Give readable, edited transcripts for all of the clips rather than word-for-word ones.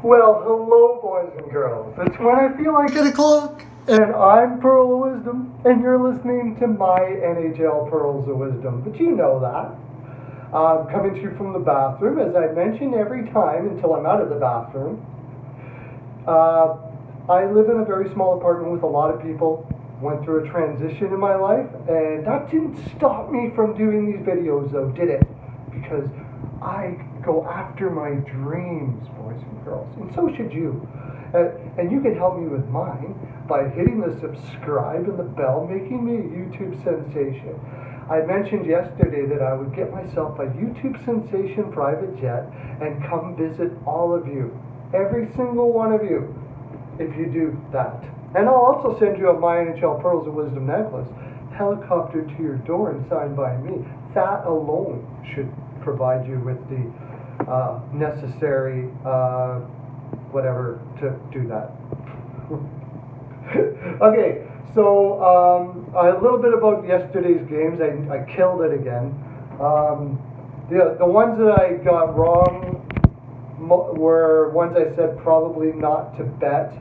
Well, hello, boys and girls. It's when I feel like 8 o'clock. And I'm Pearl of Wisdom, and you're listening to my NHL Pearls of Wisdom. But you know that. I'm coming to you from the bathroom, as I mention every time until I'm out of the bathroom. I live in a very small apartment with a lot of people. Went through a transition in my life, and that didn't stop me from doing these videos, though, did it? Because I go after my dreams, boys and girls, and so should you. And you can help me with mine by hitting the subscribe and the bell, making me a YouTube sensation. I mentioned yesterday that I would get myself a YouTube sensation private jet and come visit all of you, every single one of you, if you do that. And I'll also send you a My NHL Pearls of Wisdom necklace, helicopter to your door and signed by me. That alone should provide you with the necessary whatever to do that. Okay, so a little bit about yesterday's games. I killed it again. The ones that I got wrong were ones I said probably not to bet.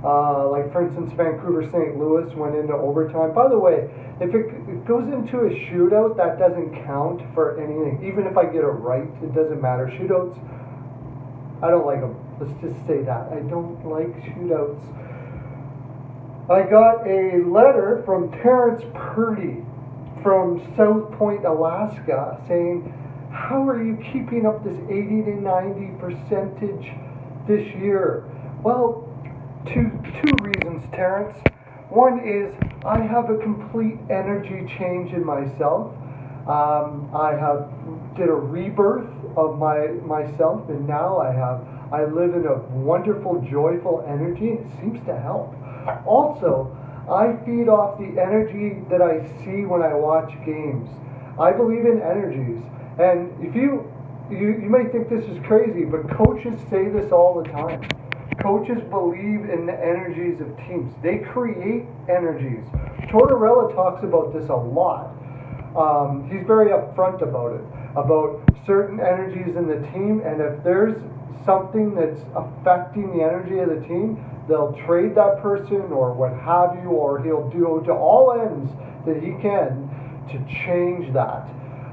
Like, for instance, Vancouver St. Louis went into overtime. By the way, if it goes into a shootout, that doesn't count for anything. Even if I get it right, it doesn't matter. Shootouts, I don't like them. Let's just say that. I don't like shootouts. I got a letter from Terrence Purdy from South Point, Alaska, saying, how are you keeping up this 80 to 90 percentage this year? Well, two reasons, Terrence. One is I have a complete energy change in myself. I did a rebirth of myself, and now I live in a wonderful, joyful energy, and it seems to help. Also, I feed off the energy that I see when I watch games. I believe in energies, and if you may think this is crazy, but coaches say this all the time. Coaches believe in the energies of teams. They create energies. Tortorella talks about this a lot. He's very upfront about it, about certain energies in the team, and if there's something that's affecting the energy of the team, they'll trade that person or what have you, or he'll do to all ends that he can to change that.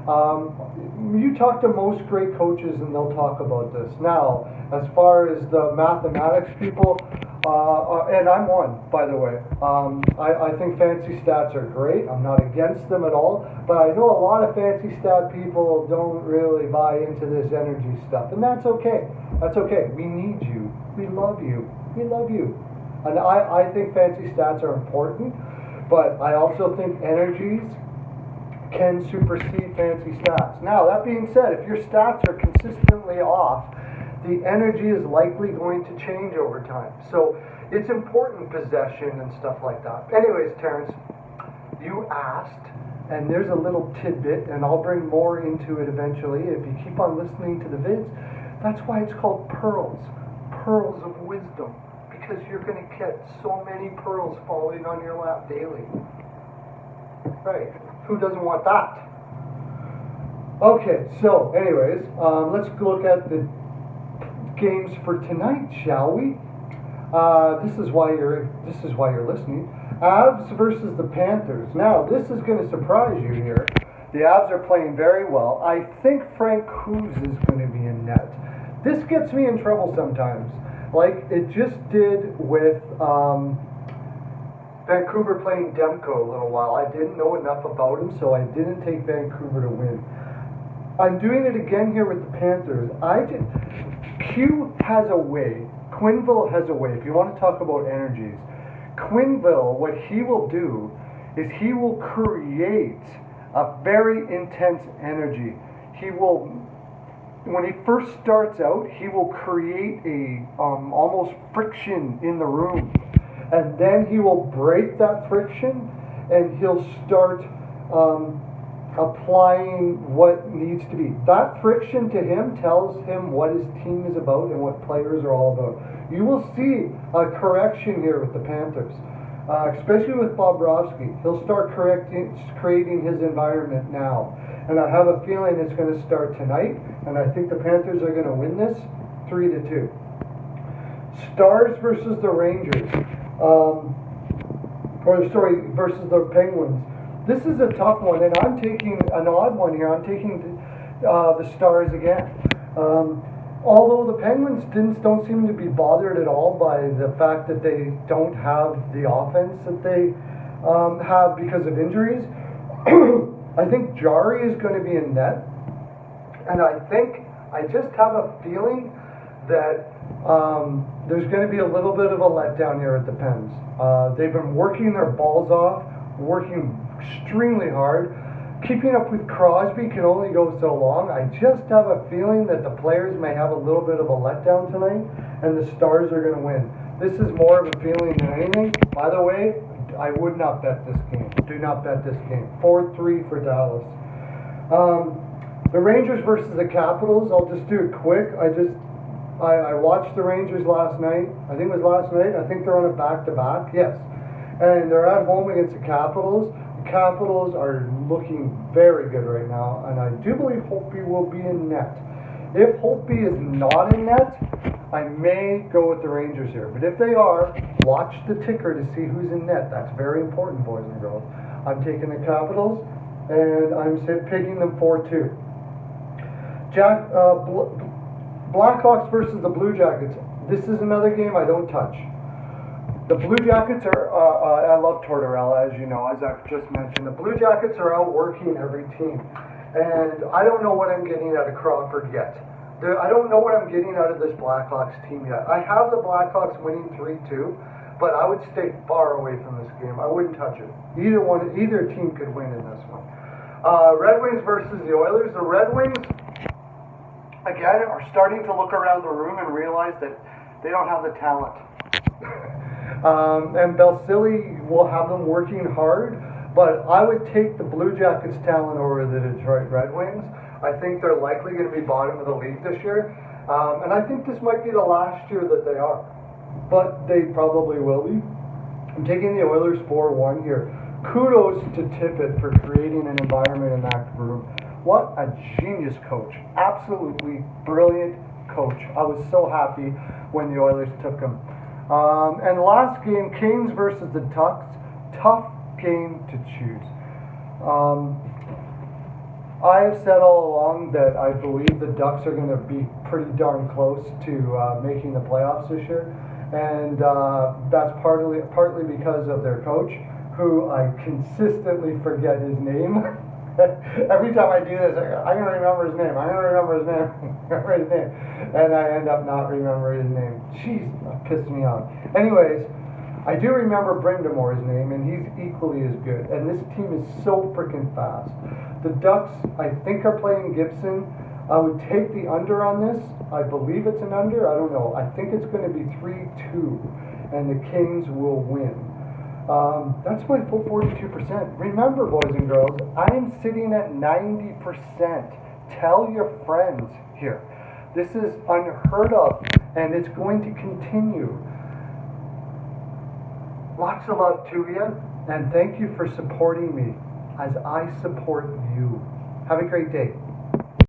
You talk to most great coaches and they'll talk about this. Now, as far as the mathematics people, and I'm one, by the way, I think fancy stats are great. I'm not against them at all, but I know a lot of fancy stat people don't really buy into this energy stuff, and that's okay. That's okay. We need you. We love you. We love you. And I think fancy stats are important, but I also think energies can supersede fancy stats. Now, that being said, if your stats are consistently off, the energy is likely going to change over time. So it's important, possession and stuff like that. Anyways, Terrence, you asked, and there's a little tidbit, and I'll bring more into it eventually if you keep on listening to the vids. That's why it's called pearls. Pearls of wisdom. Because you're going to get so many pearls falling on your lap daily. Right. Who doesn't want that? Okay, so anyways, let's look at the games for tonight, shall we? This is why you're listening. Avs versus the Panthers. Now, this is going to surprise you here. The Avs are playing very well. I think Frank Cruz is going to be in net. This gets me in trouble sometimes, like it just did with Vancouver playing Demko a little while. I didn't know enough about him, so I didn't take Vancouver to win. I'm doing it again here with the Panthers. Q has a way. Quenneville has a way. If you want to talk about energies, Quenneville, what he will do is he will create a very intense energy. When he first starts out, he will create a almost friction in the room. And then he will break that friction and he'll start applying what needs to be. That friction to him tells him what his team is about and what players are all about. You will see a correction here with the Panthers, especially with Bobrovsky. He'll start creating his environment now. And I have a feeling it's going to start tonight, and I think the Panthers are going to win this 3-2. Stars versus the Rangers. Versus the Penguins. This is a tough one, and I'm taking an odd one here. I'm taking the Stars again. Although the Penguins don't seem to be bothered at all by the fact that they don't have the offense that they have because of injuries, I think Jari is going to be in net, and I just have a feeling that there's going to be a little bit of a letdown here at the Pens. They've been working their balls off, working extremely hard. Keeping up with Crosby can only go so long. I just have a feeling that the players may have a little bit of a letdown tonight, and the Stars are going to win. This is more of a feeling than anything. By the way, I would not bet this game. Do not bet this game. 4-3 for Dallas. The Rangers versus the Capitals, I'll just do it quick. I watched the Rangers last night. I think it was last night. I think they're on a back-to-back. Yes. And they're at home against the Capitals. The Capitals are looking very good right now, and I do believe Holtby will be in net. If Holtby is not in net, I may go with the Rangers here. But if they are, watch the ticker to see who's in net. That's very important, boys and girls. I'm taking the Capitals, and I'm picking them 4-2. Blackhawks versus the Blue Jackets. This is another game I don't touch. The Blue Jackets are, I love Tortorella, as you know, as I've just mentioned. The Blue Jackets are outworking every team. And I don't know what I'm getting out of Crawford yet. I don't know what I'm getting out of this Blackhawks team yet. I have the Blackhawks winning 3-2, but I would stay far away from this game. I wouldn't touch it. Either team could win in this one. Red Wings versus the Oilers. The Red Wings, again, are starting to look around the room and realize that they don't have the talent. And Belsilli will have them working hard, but I would take the Blue Jackets' talent over the Detroit Red Wings. I think they're likely going to be bottom of the league this year, and I think this might be the last year that they are, but they probably will be. I'm taking the Oilers 4-1 here. Kudos to Tippett for creating an environment in that room. What a genius coach. Absolutely brilliant coach. I was so happy when the Oilers took him. And last game, Canes versus the Ducks. Tough game to choose. I have said all along that I believe the Ducks are going to be pretty darn close to making the playoffs this year. And that's partly because of their coach, who I consistently forget his name. Every time I do this, I'm going to remember his name. And I end up not remembering his name. Jeez, that pissed me off. Anyways, I do remember Brindamore's name, and he's equally as good. And this team is so freaking fast. The Ducks, I think, are playing Gibson. I would take the under on this. I believe it's an under. I don't know. I think it's going to be 3-2, and the Kings will win. That's my full 42%. Remember, boys and girls, I am sitting at 90%. Tell your friends here. This is unheard of, and it's going to continue. Lots of love to you, and thank you for supporting me as I support you. Have a great day.